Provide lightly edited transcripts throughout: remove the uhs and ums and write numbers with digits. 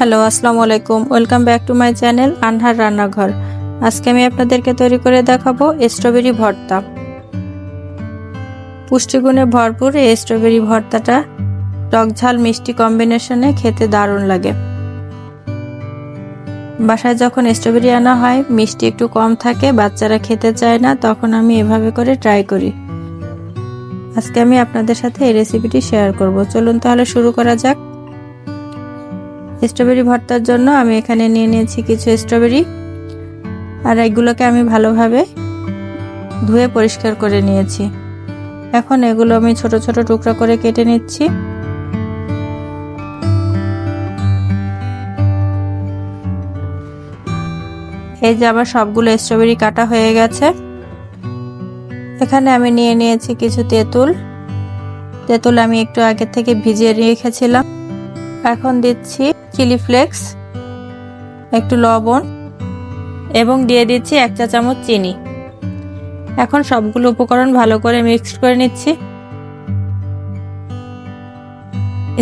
Hello, আসসালামু আলাইকুম। Welcome back to my channel আনহার রান্নাঘর। আজকে আমি আপনাদেরকে তৈরি করে দেখাবো স্ট্রবেরি ভর্তা। পুষ্টিগুণে ভরপুর এই স্ট্রবেরি ভর্তাটা টক ঝাল মিষ্টি কম্বিনেশনে খেতে দারুণ লাগে। বাসায় যখন স্ট্রবেরি আনা হয়, মিষ্টি একটু কম থাকে, বাচ্চারা খেতে চায় না, তখন আমি এভাবে করে ট্রাই করি। আজকে আমি আপনাদের সাথে এই রেসিপিটি শেয়ার করব। চলুন তাহলে শুরু করা যাক। স্ট্রবেরি ভর্তার জন্য আমি এখানে নিয়ে নিয়েছি কিছু স্ট্রবেরি, আর এগুলোকে আমি ভালোভাবে ধুয়ে পরিষ্কার করে নিয়েছি। এখন এগুলো আমি ছোট ছোট টুকরা করে কেটে নিচ্ছি। এই যে আমার সবগুলো স্ট্রবেরি কাটা হয়ে গেছে। এখানে আমি নিয়ে নিয়েছি কিছু তেঁতুল আমি একটু আগে থেকে ভিজিয়ে রেখেছিলাম। এখন দিচ্ছি চিলি ফ্লেক্স, একটু লবণ এবং দিয়ে দিচ্ছি 1 চা চামচ চিনি। এখন সবগুলো উপকরণ ভালো করে মিক্সড করে নিচ্ছি।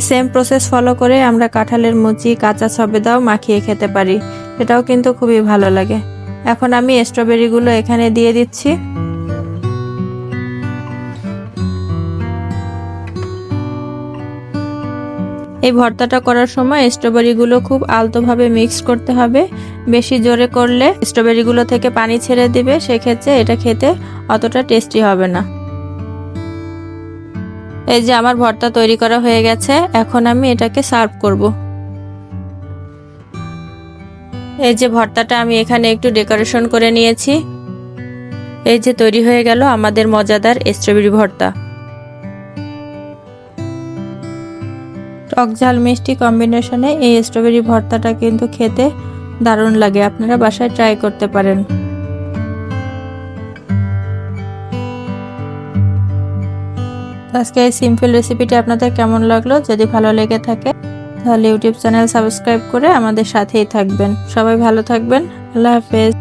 সেম প্রসেস ফলো করে আমরা কাঁঠালের মুচি, কাঁচা সবেদাও মাখিয়ে খেতে পারি, এটাও কিন্তু খুবই ভালো লাগে। এখন আমি স্ট্রবেরিগুলো এখানে দিয়ে দিচ্ছি। এই ভর্তাটা করার সময় স্ট্রবেরিগুলো খুব আলতোভাবে মিক্স করতে হবে। বেশি জোরে করলে স্ট্রবেরিগুলো থেকে পানি ছেড়ে দিবে, সেক্ষেত্রে এটা খেতে অতটা টেস্টি হবে না। এই যে আমার ভর্তা তৈরি করা হয়ে গেছে, এখন আমি এটাকে সার্ভ করব। এই যে ভর্তাটা আমি এখানে একটু ডেকোরেশন করে নিয়েছি। এই যে তৈরি হয়ে গেল আমাদের মজাদার স্ট্রবেরি ভর্তা। টক ঝাল মিষ্টি কম্বিনেশনে এই স্ট্রবেরি ভর্তাটা কিন্তু খেতে দারুণ লাগে। আপনারা বাসায় ট্রাই করতে পারেন। আজকে এই সিম্পল রেসিপিটি আপনাদের কেমন লাগলো? যদি ভালো লেগে থাকে তাহলে ইউটিউব চ্যানেল সাবস্ক্রাইব করে আমাদের সাথেই থাকবেন। সবাই ভালো থাকবেন। আল্লাহ হাফেজ।